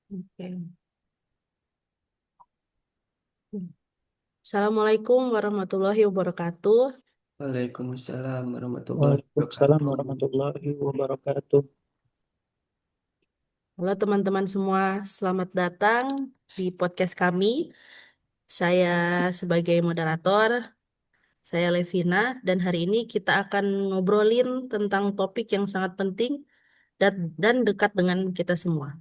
Oke. Assalamualaikum warahmatullahi wabarakatuh. Waalaikumsalam warahmatullahi Waalaikumsalam wabarakatuh. warahmatullahi wabarakatuh. Halo teman-teman semua, selamat datang di podcast kami. Saya sebagai moderator, saya Levina, dan hari ini kita akan ngobrolin tentang topik yang sangat penting dan dekat dengan kita semua.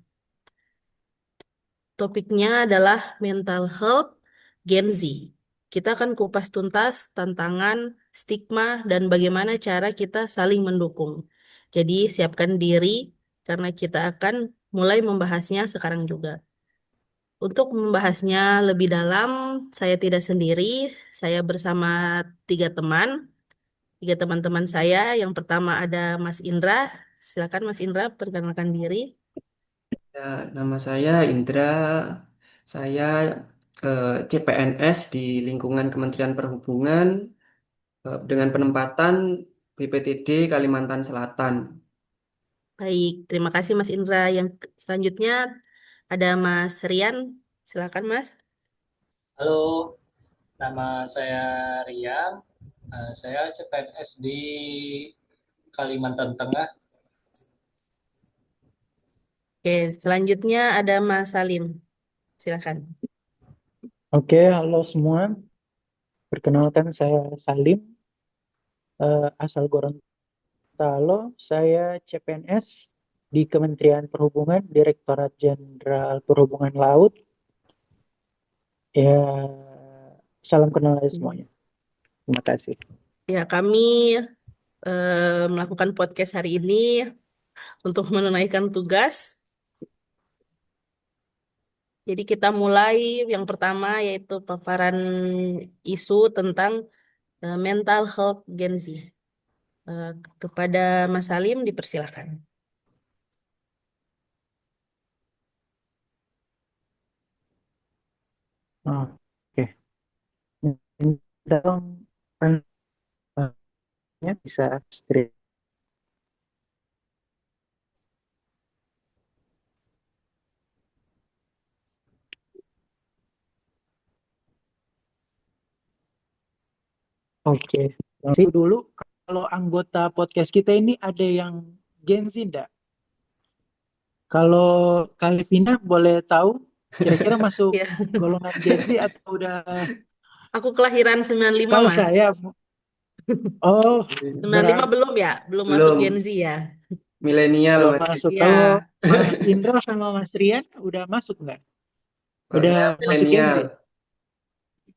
Topiknya adalah mental health Gen Z. Kita akan kupas tuntas tantangan, stigma, dan bagaimana cara kita saling mendukung. Jadi siapkan diri karena kita akan mulai membahasnya sekarang juga. Untuk membahasnya lebih dalam, saya tidak sendiri, saya bersama tiga teman, tiga teman-teman saya. Yang pertama ada Mas Indra. Silakan Mas Indra perkenalkan diri. Ya, nama saya Indra. Saya CPNS di lingkungan Kementerian Perhubungan dengan penempatan BPTD Kalimantan Selatan. Baik, terima kasih Mas Indra. Yang selanjutnya ada Mas Rian. Silakan Mas. Halo, nama saya Rian. Saya CPNS di Kalimantan Tengah. Oke, selanjutnya ada Mas Salim. Silakan. Oke, halo semua. Perkenalkan saya Salim, asal Gorontalo. Saya CPNS di Kementerian Perhubungan, Direktorat Jenderal Perhubungan Laut. Ya, salam kenal aja semuanya. Terima kasih. Ya, kami melakukan podcast hari ini untuk menunaikan tugas. Jadi kita mulai yang pertama yaitu paparan isu tentang mental health Gen Z. Eh, kepada Mas Salim dipersilakan. Oke, dong, bisa stream. Oke, nanti dulu kalau anggota podcast kita ini ada yang Gen Z enggak? Kalau Kalivina boleh tahu kira-kira masuk Ya, golongan Gen Z atau udah? aku kelahiran 95 Kalau Mas. saya, oh 95 berarti belum ya? Belum masuk Gen Belum Z ya? milenial belum masih. masuk. Kalau Ya, Mas Indra sama Mas Rian udah masuk nggak? Kalau Udah saya masuk Gen milenial. Z?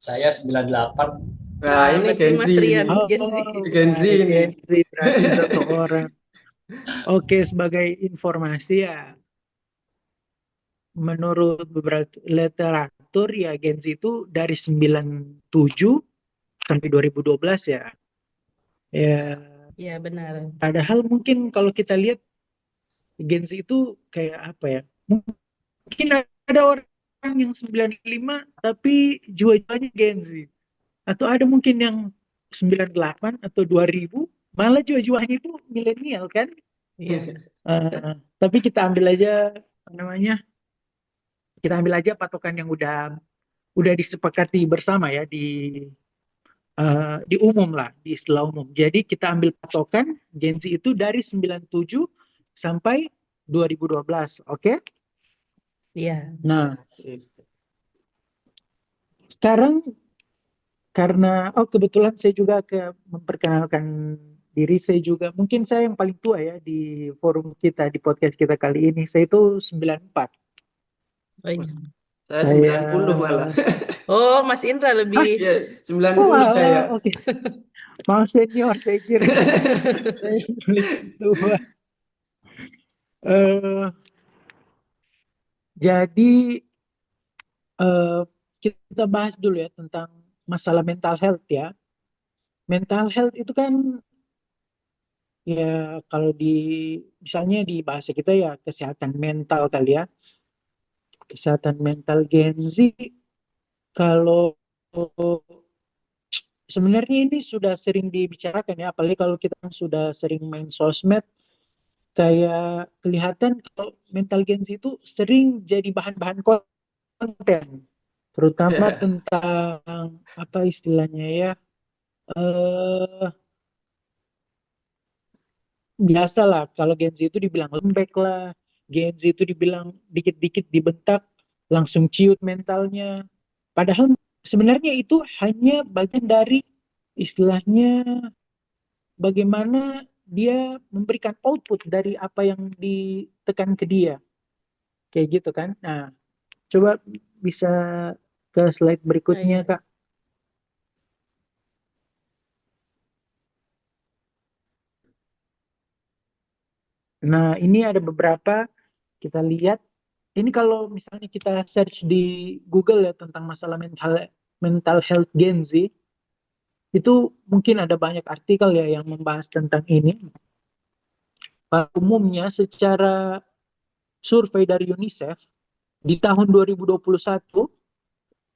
Saya 98. Nah, nah ini berarti Gen Z Mas Rian Oh, Gen Z. Gen Z ada ini. Gen Z berarti satu orang. Oke, sebagai informasi ya, menurut beberapa literatur ya Gen Z itu dari 97 sampai 2012 ya. Ya, Ya benar. padahal mungkin kalau kita lihat Gen Z itu kayak apa ya? Mungkin ada orang yang 95 tapi jiwa-jiwanya Gen Z. Atau ada mungkin yang 98 atau 2000 malah jiwa-jiwanya itu milenial kan? Ya, Tapi kita ambil aja apa namanya? Kita ambil aja patokan yang udah disepakati bersama ya di umum lah, di istilah umum. Jadi kita ambil patokan Gen Z itu dari 97 sampai 2012, oke? ya, Nah, sekarang karena kebetulan saya juga memperkenalkan diri saya juga. Mungkin saya yang paling tua ya di forum kita di podcast kita kali ini. Saya itu 94. oh, iya. Saya Saya 90 malah. Oh, Mas Indra lebih. ah Ya, sembilan oh puluh saya. alah, oke. Mau senior saya kira. Saya paling tua. Eh jadi eh kita bahas dulu ya tentang masalah mental health ya. Mental health itu kan ya kalau misalnya di bahasa kita ya kesehatan mental kali ya. Kesehatan mental Gen Z kalau sebenarnya ini sudah sering dibicarakan ya apalagi kalau kita sudah sering main sosmed kayak kelihatan kalau mental Gen Z itu sering jadi bahan-bahan konten, terutama Ya. tentang apa istilahnya ya, eh biasalah kalau Gen Z itu dibilang lembek lah, Gen Z itu dibilang dikit-dikit dibentak langsung ciut mentalnya. Padahal sebenarnya itu hanya bagian dari istilahnya bagaimana dia memberikan output dari apa yang ditekan ke dia, kayak gitu kan. Nah, coba bisa ke slide Oh, berikutnya, iya. Kak. Nah, ini ada beberapa kita lihat. Ini kalau misalnya kita search di Google ya tentang masalah mental mental health Gen Z, itu mungkin ada banyak artikel ya yang membahas tentang ini. Pada umumnya secara survei dari UNICEF di tahun 2021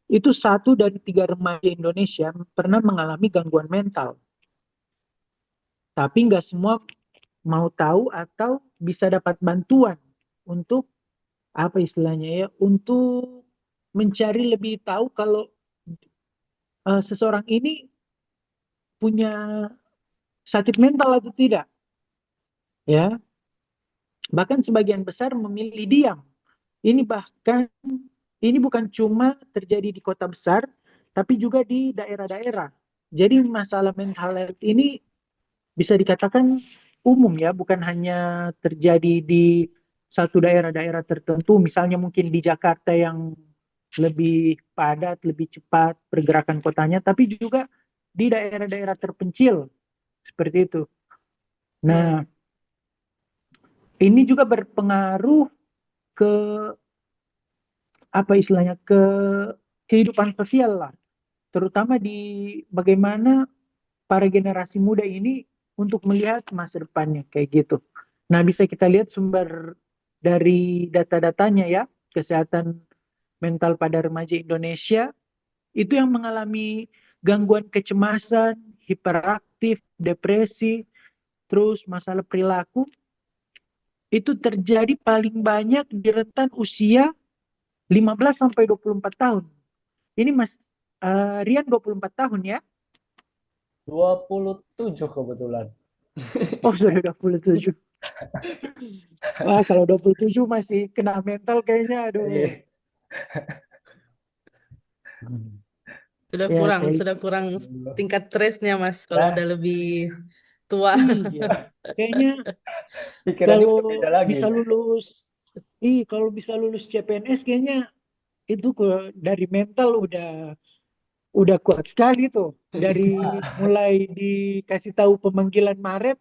itu 1 dari 3 remaja Indonesia pernah mengalami gangguan mental. Tapi nggak semua mau tahu atau bisa dapat bantuan untuk apa istilahnya ya, untuk mencari lebih tahu kalau seseorang ini punya sakit mental atau tidak, ya. Bahkan sebagian besar memilih diam. Ini bahkan ini bukan cuma terjadi di kota besar, tapi juga di daerah-daerah. Jadi masalah mental health ini bisa dikatakan umum ya, bukan hanya terjadi di satu daerah-daerah tertentu, misalnya mungkin di Jakarta yang lebih padat, lebih cepat pergerakan kotanya, tapi juga di daerah-daerah terpencil seperti itu. Nah, Hmm. ini juga berpengaruh ke apa istilahnya, ke kehidupan sosial lah, terutama di bagaimana para generasi muda ini untuk melihat masa depannya kayak gitu. Nah, bisa kita lihat sumber dari data-datanya ya, kesehatan mental pada remaja Indonesia itu yang mengalami gangguan kecemasan, hiperaktif, depresi, terus masalah perilaku itu terjadi paling banyak di rentan usia 15 sampai 24 tahun. Ini Mas Rian 24 tahun ya? 27 kebetulan. Oh, sudah 27. Wah, kalau 27 masih kena mental kayaknya, aduh. Iya. Ya, kayak Sudah kurang tingkat stresnya, Mas, kalau udah Ya, lebih tua. iya. Kayaknya pikirannya kalau udah beda lagi bisa nih. lulus, kalau bisa lulus CPNS kayaknya itu dari mental udah kuat sekali tuh. Dari mulai dikasih tahu pemanggilan Maret,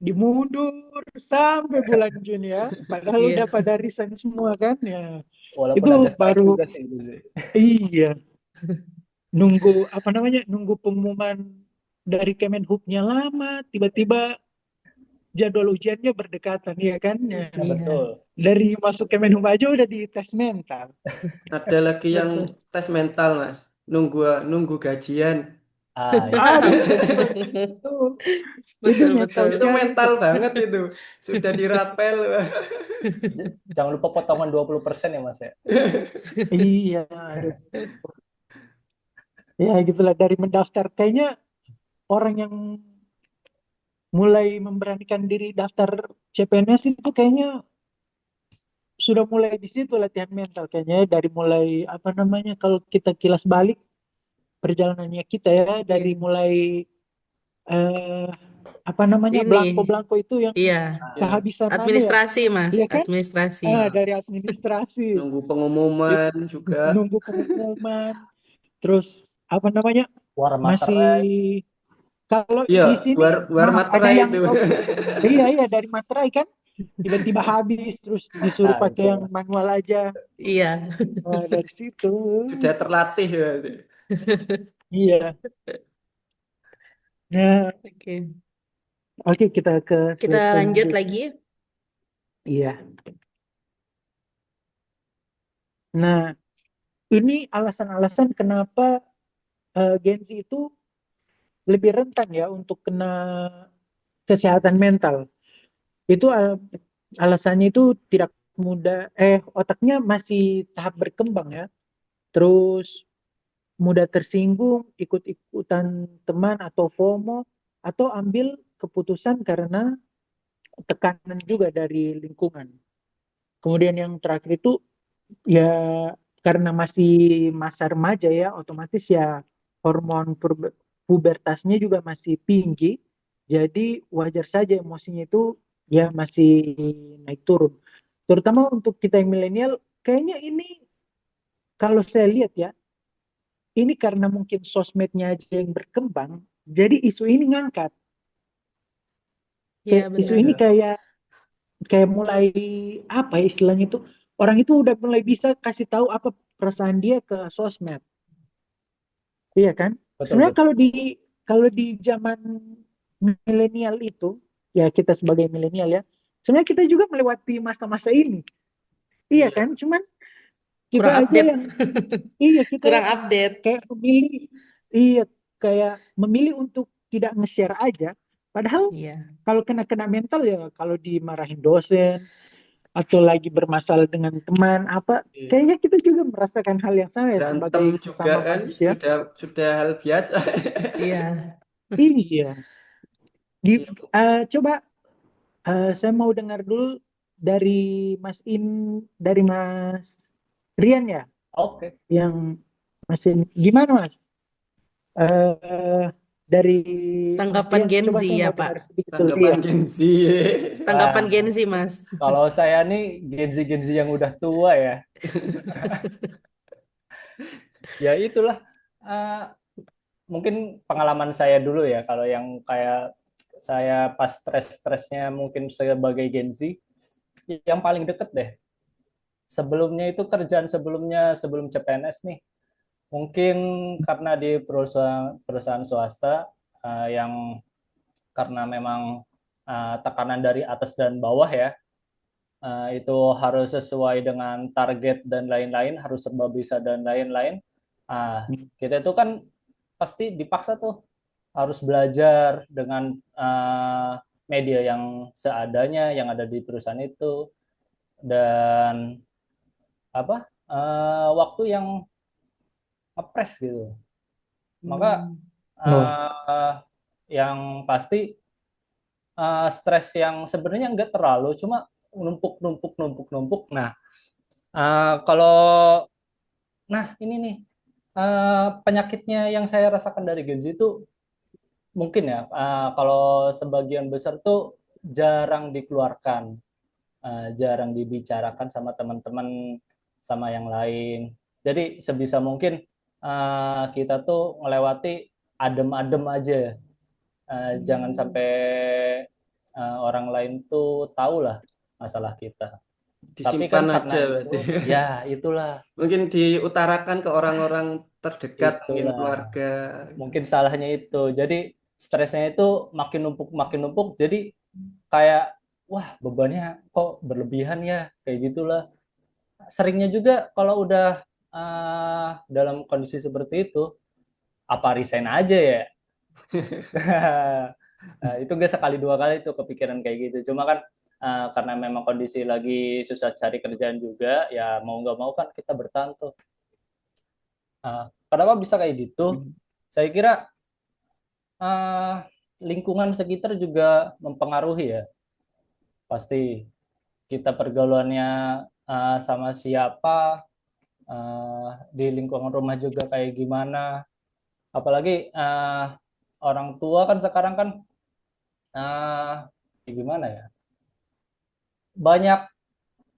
dimundur sampai bulan Juni ya. Padahal udah Iya, pada resign semua kan ya. Walaupun Itu agak stres baru juga sih itu sih. iya nunggu apa namanya, nunggu pengumuman dari Kemenhubnya lama, tiba-tiba jadwal ujiannya berdekatan ya kan ya. Ya, iya, betul. Dari masuk Kemenhub aja udah di tes mental. Ada lagi yang betul. tes mental, Mas. Nunggu gajian. Ah, itu. Aduh, itu Betul, mental betul. Itu sekali mental tuh. banget itu. Sudah dirapel. Jangan lupa potongan 20% ya, Mas ya. Iya, aduh. Ya gitulah, dari mendaftar kayaknya orang yang mulai memberanikan diri daftar CPNS itu kayaknya sudah mulai di situ latihan mental kayaknya ya. Dari mulai apa namanya, kalau kita kilas balik perjalanannya kita ya, dari Iya. mulai eh, apa namanya, Ini, belangko-belangko itu yang iya, Ya, kehabisan anu ya, administrasi, Mas, iya kan? administrasi. Dari administrasi nunggu itu pengumuman juga. nunggu pengumuman, terus apa namanya, War masih materai. kalau Iya, di sini war ada materai yang itu. iya iya dari materai kan tiba-tiba habis terus disuruh Nah, pakai itu. yang manual aja. Iya. Dari situ Sudah terlatih ya. iya. Nah, Oke. oke, kita ke Kita slide lanjut selanjutnya. lagi. Iya. Nah, ini alasan-alasan kenapa Gen Z itu lebih rentan ya untuk kena kesehatan mental. Itu alasannya itu tidak mudah, otaknya masih tahap berkembang ya. Terus mudah tersinggung, ikut-ikutan teman atau FOMO, atau ambil keputusan karena tekanan juga dari lingkungan. Kemudian yang terakhir itu ya karena masih masa remaja ya, otomatis ya hormon pubertasnya juga masih tinggi, jadi wajar saja emosinya itu ya masih naik turun. Terutama untuk kita yang milenial, kayaknya ini kalau saya lihat ya, ini karena mungkin sosmednya aja yang berkembang, jadi isu ini ngangkat. Iya, Kayak isu benar. ini Iya. kayak mulai apa ya istilahnya itu, orang itu udah mulai bisa kasih tahu apa perasaan dia ke sosmed. Iya kan? Betul, Sebenarnya betul. kalau di zaman milenial itu, ya kita sebagai milenial ya, sebenarnya kita juga melewati masa-masa ini. Iya Iya. kan? Cuman kita Kurang aja update. yang, iya kita Kurang update. kayak memilih, iya kayak memilih untuk tidak nge-share aja. Padahal Iya. kalau kena-kena mental ya, kalau dimarahin dosen atau lagi bermasalah dengan teman apa, Iya. kayaknya kita juga merasakan hal yang sama ya Berantem sebagai juga sesama kan manusia. sudah hal biasa. Iya. Iya. Iya. Coba saya mau dengar dulu dari dari Mas Rian ya, Oke. yang gimana Mas? Eh, dari Mas Tanggapan Rian, Gen coba Z saya ya, mau Pak. dengar sedikit dulu. Tanggapan Iya. Gen Z. Tanggapan Nah, Gen Z, Mas. kalau saya nih Gen Z yang udah tua ya, ya itulah. Eh, Mungkin pengalaman saya dulu ya, kalau yang kayak saya pas stres-stresnya mungkin sebagai Gen Z, yang paling deket deh. Sebelumnya itu kerjaan sebelumnya, sebelum CPNS nih, mungkin karena di perusahaan perusahaan swasta yang karena memang tekanan dari atas dan bawah ya, itu harus sesuai dengan target dan lain-lain, harus serba bisa dan lain-lain. Kita itu kan pasti dipaksa tuh harus belajar dengan media yang seadanya yang ada di perusahaan itu, dan apa waktu yang ngepres gitu. Maka Hmm. Oh, yang pasti stres yang sebenarnya nggak terlalu, cuma numpuk numpuk numpuk numpuk. Nah, kalau ini nih penyakitnya yang saya rasakan dari Gen Z itu mungkin ya, kalau sebagian besar tuh jarang dikeluarkan, jarang dibicarakan sama teman-teman, sama yang lain. Jadi sebisa mungkin kita tuh melewati adem-adem aja. Jangan sampai orang lain tuh tahu lah masalah kita. Tapi kan Disimpan karena aja itu, berarti. ya itulah, Mungkin diutarakan ke orang-orang terdekat, mungkin itulah. keluarga. Mungkin salahnya itu. Jadi stresnya itu makin numpuk. Jadi kayak, wah bebannya kok berlebihan ya, kayak gitulah. Seringnya juga kalau udah dalam kondisi seperti itu, apa resign aja ya? Itu gak sekali dua kali tuh kepikiran kayak gitu. Cuma kan karena memang kondisi lagi susah cari kerjaan juga, ya mau nggak mau kan kita bertahan tuh. Kenapa bisa kayak gitu? Saya kira uh, lingkungan sekitar juga mempengaruhi ya. Pasti kita pergaulannya sama siapa, di lingkungan rumah juga kayak gimana. Apalagi orang tua kan sekarang kan gimana ya? Banyak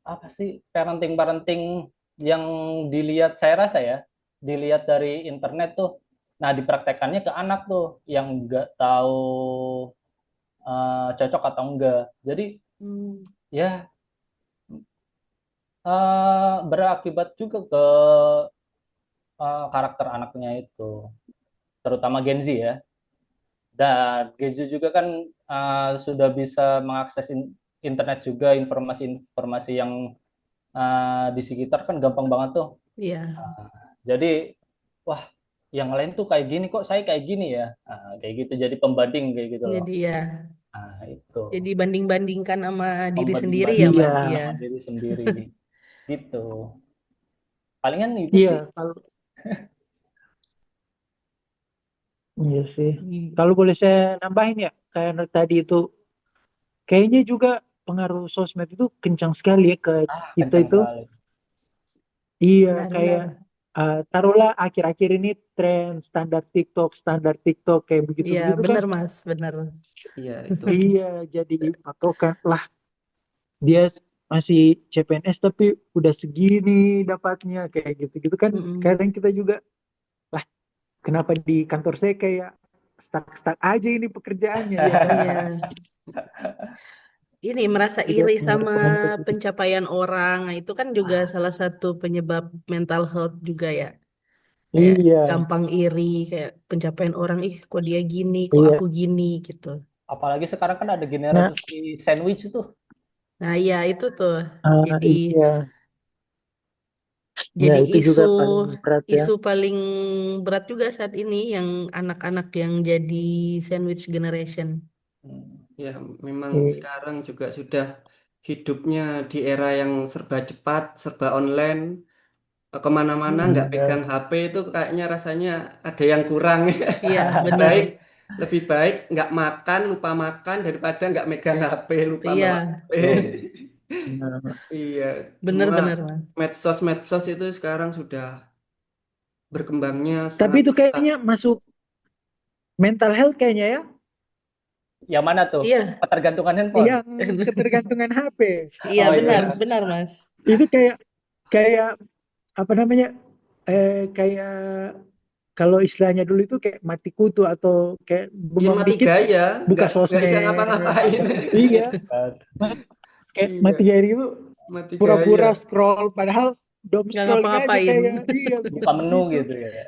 apa sih parenting-parenting yang dilihat, saya rasa ya, dilihat dari internet tuh. Nah, dipraktekannya ke anak tuh yang nggak tahu cocok atau enggak. Jadi Hmm. ya berakibat juga ke karakter anaknya itu, terutama Gen Z ya. Dan Gen Z juga kan sudah bisa mengakses internet juga, informasi-informasi yang di sekitar kan gampang banget tuh. Iya. Jadi, wah, yang lain tuh kayak gini kok saya kayak gini ya. Kayak gitu, jadi pembanding kayak gitu loh. Jadi ya. Nah, itu Jadi banding-bandingkan sama diri sendiri ya, Iya, Mas. membanding-bandingkan Iya. sama diri sendiri gitu. Palingan itu iya, sih. kalau iya sih. Hmm. Kalau boleh saya nambahin ya, kayak tadi itu, kayaknya juga pengaruh sosmed itu kencang sekali ya ke kita Kencang itu. sekali. Iya, kayak Benar-benar. taruhlah akhir-akhir ini tren standar TikTok kayak Iya, begitu-begitu kan. benar, Mas. Benar. Iya itu. Iya, jadi patokan lah dia masih CPNS tapi udah segini dapatnya kayak gitu-gitu kan. Mm-mm. Kadang kita juga lah, kenapa di kantor saya kayak stuck-stuck aja ini pekerjaannya ya kan. Iya. Ini merasa Jadi iri sama pengaruh ke gitu. pencapaian orang. Nah, itu kan juga salah satu penyebab mental health juga ya. Kayak Iya, gampang iri, kayak pencapaian orang, ih kok dia gini, kok iya. aku gini gitu. Apalagi sekarang kan ada Nah, generasi sandwich itu. Nah, iya itu tuh. Jadi iya, ya jadi itu isu juga paling berat ya. isu paling berat juga saat ini yang anak-anak yang jadi sandwich generation. Ya, memang Iya, sekarang juga sudah hidupnya di era yang serba cepat, serba online. Kemana-mana nggak pegang iya, HP itu kayaknya rasanya ada yang kurang. Iya, Lebih bener. baik, lebih baik nggak makan, lupa makan daripada nggak megang HP, lupa bawa Iya, HP. Tuh. benar. Iya, semua bener-bener, Mas. medsos-medsos itu sekarang sudah berkembangnya Tapi sangat itu pesat. kayaknya masuk mental health kayaknya ya, Yang mana tuh? Iya, Ketergantungan handphone. yang ketergantungan HP. iya Oh benar, iya. benar, Mas. Itu kayak kayak apa namanya? Kayak kalau istilahnya dulu itu kayak mati kutu atau kayak Ya bengong mati dikit gaya, buka nggak bisa sosmed. ngapa-ngapain. Iya, Kan. kayak mati Iya, gaya itu mati gaya. pura-pura scroll padahal dom Nggak scrolling aja ngapa-ngapain. kayak iya Buka menu begitu. gitu ya.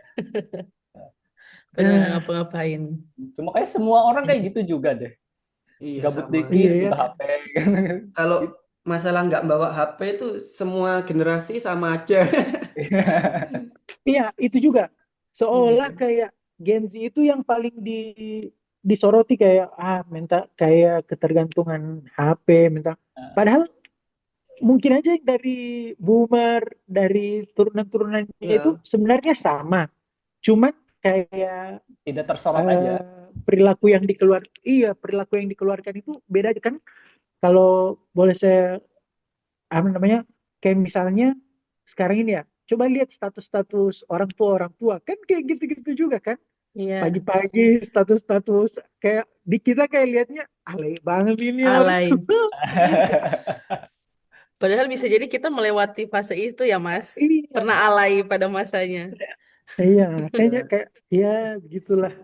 Padahal nggak ngapa-ngapain. Cuma kayak semua orang kayak gitu juga deh. Iya Gabut sama. dikit, Iya ya. buka HP. Kalau Gitu. masalah nggak bawa HP itu semua generasi sama aja. Iya, itu juga. Seolah Iya. kayak Gen Z itu yang paling disoroti kayak mental kayak ketergantungan HP, mental. Padahal mungkin aja dari boomer, dari turunan-turunannya itu Ya, sebenarnya sama. Cuman kayak Tidak tersorot aja. perilaku yang perilaku yang dikeluarkan itu beda kan. Kalau boleh saya apa namanya kayak misalnya sekarang ini ya, coba lihat status-status orang tua kan kayak gitu-gitu juga kan. Iya, Pagi-pagi status-status kayak di kita kayak lihatnya alay banget ini orang. alay. Iya, Padahal bisa jadi kita melewati fase itu ya, Mas. iya, Pernah alay pada masanya. iya, kayaknya ya. kayak ya begitulah.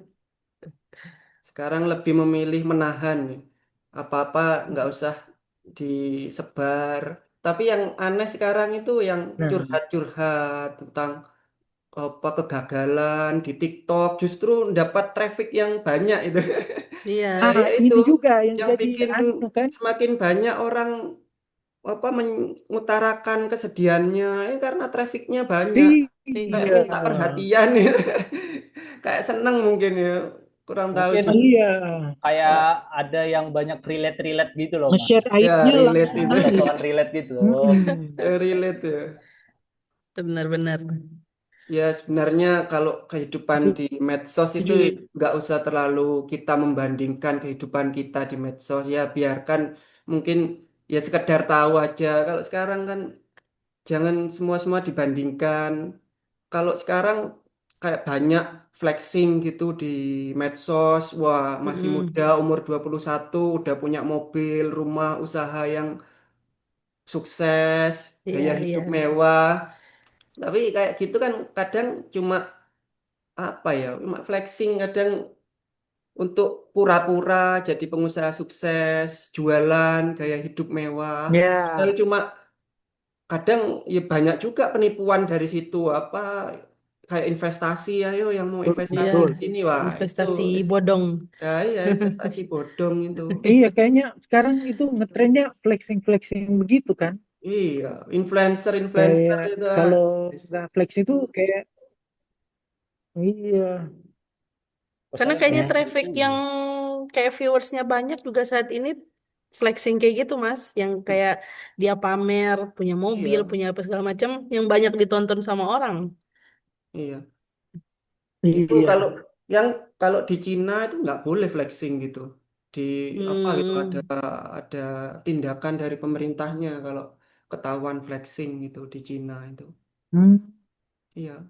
Sekarang lebih memilih menahan. Apa-apa nggak usah disebar. Tapi yang aneh sekarang itu yang Nah, curhat-curhat tentang apa kegagalan di TikTok justru dapat traffic yang banyak itu. Iya, Ya itu ini juga yang yang jadi bikin anu kan. semakin banyak orang apa mengutarakan kesedihannya karena trafficnya banyak kayak Iya, minta perhatian ya. Kayak seneng mungkin ya kurang tahu Mungkin juga. iya, kayak ada yang banyak relate-relate gitu loh, Mas. nge-share Ya aibnya relate langsung itu. naik. Sosokan relate gitu. Mm-mm. Relate ya. benar-benar. Ya sebenarnya kalau kehidupan Itu di medsos itu juga nggak usah terlalu kita membandingkan kehidupan kita di medsos ya biarkan mungkin ya sekedar tahu aja. Kalau sekarang kan jangan semua-semua dibandingkan. Kalau sekarang kayak banyak flexing gitu di medsos, wah masih muda Mm-mm. umur 21 udah punya mobil, rumah, usaha yang sukses, Iya, gaya iya. hidup mewah. Tapi kayak gitu kan kadang cuma apa ya, cuma flexing kadang untuk pura-pura jadi pengusaha sukses, jualan, gaya hidup mewah. Padahal ya, cuma kadang ya banyak juga penipuan dari situ apa kayak investasi ayo yang mau betul, Iya, investasi betul. di sini wah itu investasi bodong. ya investasi bodong itu. Iya, kayaknya sekarang itu ngetrennya flexing-flexing begitu kan. Iya, influencer Kayak itu kalau nggak flex itu kayak iya, Karena Misalnya kayaknya Ya, kayak traffic gitu. yang kayak viewersnya banyak juga saat ini flexing kayak gitu Mas, yang kayak dia pamer punya mobil, Iya, punya apa segala macam, yang banyak ditonton sama orang. iya. Itu iya. kalau di Cina itu nggak boleh flexing gitu. Di apa gitu Hmm, ada tindakan dari pemerintahnya kalau ketahuan flexing gitu di Cina itu. Hmm, Iya,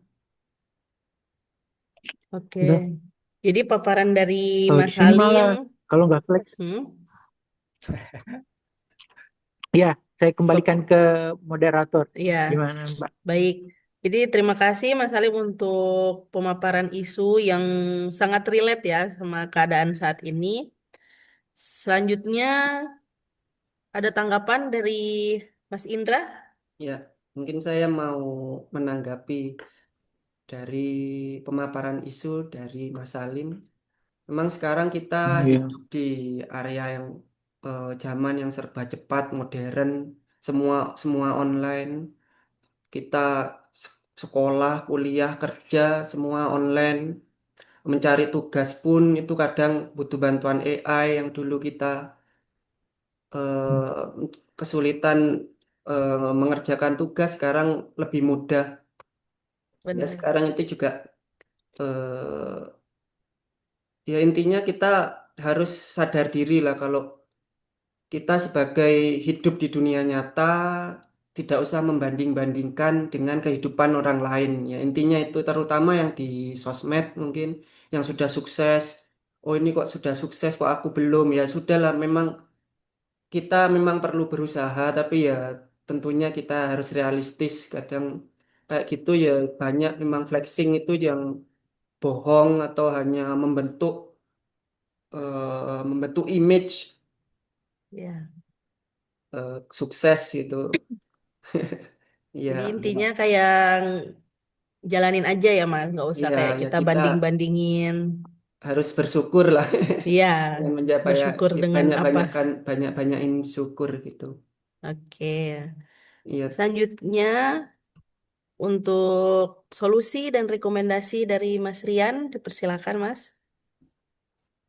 oke. udah. Jadi paparan dari Kalau di Mas sini Halim, malah kalau nggak flex, hmm, ya saya kembalikan Kep- ke moderator. ya. Gimana, Mbak? Baik, jadi terima kasih Mas Halim untuk pemaparan isu yang sangat relate ya sama keadaan saat ini. Selanjutnya ada tanggapan dari Mas Indra? ya, mungkin saya mau menanggapi dari pemaparan isu dari Mas Salim. Memang sekarang kita Iya. hidup di area yang zaman yang serba cepat, modern, semua semua online. Kita sekolah, kuliah, kerja, semua online. Mencari tugas pun itu kadang butuh bantuan AI yang dulu kita kesulitan mengerjakan tugas, sekarang lebih mudah. Ya Benar. sekarang itu juga eh, ya intinya kita harus sadar diri lah kalau kita sebagai hidup di dunia nyata tidak usah membanding-bandingkan dengan kehidupan orang lain. Ya intinya itu terutama yang di sosmed mungkin yang sudah sukses. Oh ini kok sudah sukses kok aku belum. Ya sudahlah memang kita memang perlu berusaha tapi ya tentunya kita harus realistis. Kadang kayak gitu ya banyak memang flexing itu yang bohong atau hanya membentuk image Ya. sukses gitu. Jadi Iya, intinya kayak jalanin aja ya Mas, nggak usah iya, kayak ya kita kita banding-bandingin. harus bersyukur lah Iya, dengan mencapai ya bersyukur dengan apa? banyak-banyakin syukur gitu. Oke. Iya, Selanjutnya untuk solusi dan rekomendasi dari Mas Rian, dipersilakan Mas.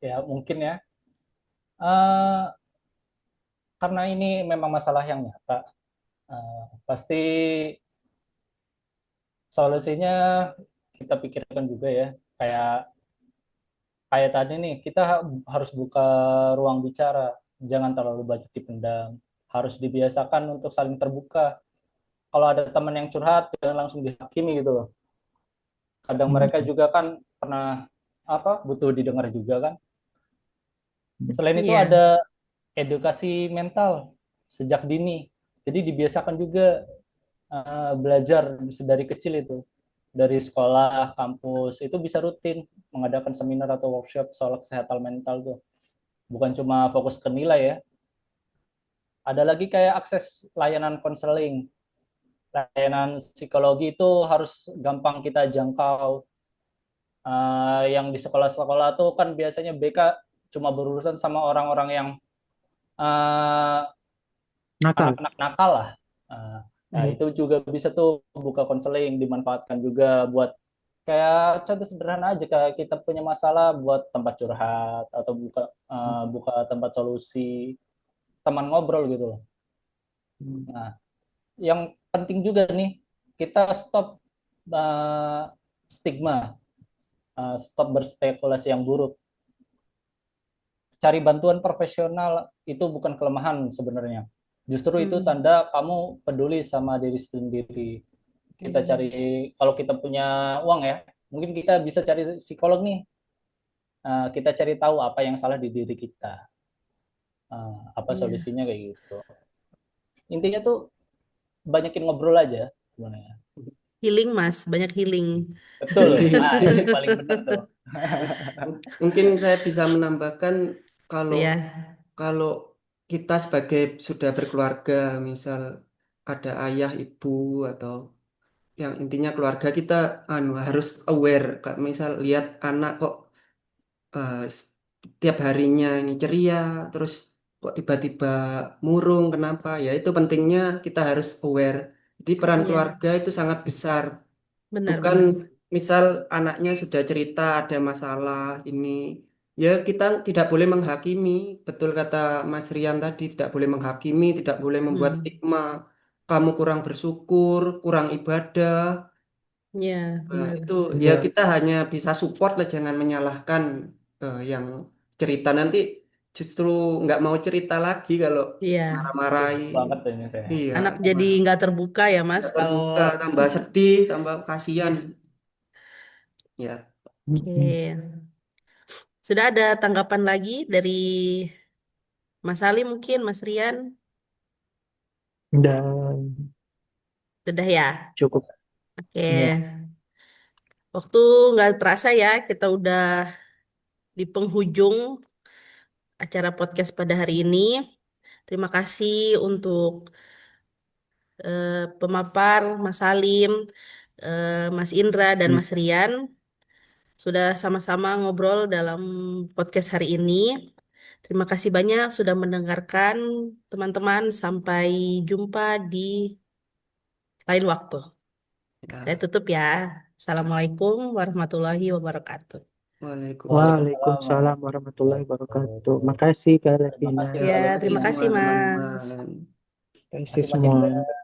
Ya mungkin ya. Eh, karena ini memang masalah yang nyata. Pasti solusinya kita pikirkan juga ya. Kayak kayak tadi nih, kita harus buka ruang bicara. Jangan terlalu banyak dipendam. Harus dibiasakan untuk saling terbuka. Kalau ada teman yang curhat, jangan langsung dihakimi gitu loh. Kadang mereka juga kan pernah apa butuh didengar juga kan. Selain itu Iya, ada edukasi mental sejak dini. Jadi dibiasakan juga belajar dari kecil itu. Dari sekolah, kampus, itu bisa rutin mengadakan seminar atau workshop soal kesehatan mental tuh. Bukan cuma fokus ke nilai ya. Ada lagi kayak akses layanan konseling. Layanan psikologi itu harus gampang kita jangkau. Yang di sekolah-sekolah tuh kan biasanya BK cuma berurusan sama orang-orang yang uh, Nakal. anak-anak nakal lah. Uh, nah Iya. itu juga bisa tuh buka konseling, dimanfaatkan juga buat kayak contoh sederhana aja kayak kita punya masalah buat tempat curhat atau buka tempat solusi, teman ngobrol gitu loh. Nah, yang penting juga nih kita stop uh, stigma, stop berspekulasi yang buruk. Cari bantuan profesional itu bukan kelemahan sebenarnya. Justru itu hmm, tanda kamu peduli sama diri sendiri. Kita iya, cari, kalau kita punya uang ya, mungkin kita bisa cari psikolog nih. Kita cari tahu apa yang salah di diri kita. Apa iya. solusinya kayak gitu. Intinya tuh banyakin ngobrol aja sebenarnya. Healing Mas, banyak healing. Betul. Nah, ini paling benar tuh. mungkin saya bisa menambahkan kalau Ya, kalau kita sebagai sudah berkeluarga, misal ada ayah, ibu atau yang intinya keluarga kita harus aware. Misal lihat anak kok tiap harinya ini ceria, terus kok tiba-tiba murung, kenapa? Ya itu pentingnya kita harus aware. Jadi peran iya, keluarga itu sangat besar. Bukan benar-benar. misal anaknya sudah cerita ada masalah ini, ya kita tidak boleh menghakimi. Betul kata Mas Rian tadi, tidak boleh menghakimi, tidak boleh membuat Hmm. stigma. Kamu kurang bersyukur, kurang ibadah. Ya, Nah, benar. itu ya Ya, kita hanya bisa support lah, jangan menyalahkan yang cerita nanti justru nggak mau cerita lagi kalau Iya, marah-marahi. banget ini saya. Iya, anak jadi nggak terbuka ya, Mas, nggak kalau terbuka, tambah sedih, tambah kasihan. iya. Ya, mm-mm. Oke. Sudah ada tanggapan lagi dari Mas Ali mungkin, Mas Rian? Dan Sudah ya? cukup ya. Oke. Waktu nggak terasa ya, kita udah di penghujung acara podcast pada hari ini. Terima kasih untuk pemapar Mas Salim, Mas Indra, dan Hmm. Mas Rian. Sudah sama-sama ngobrol dalam podcast hari ini. Terima kasih banyak sudah mendengarkan teman-teman. Sampai jumpa di lain waktu. Saya ya. tutup ya. Assalamualaikum warahmatullahi wabarakatuh. Waalaikumsalam. Waalaikumsalam Waalaikumsalam warahmatullahi warahmatullahi wabarakatuh. wabarakatuh. Makasih Kak Terima Levina. kasih Ya, Kak Terima kasih terima Levina. kasih, semua Mas. teman-teman. Terima kasih Terima kasih Mas semua. Indra.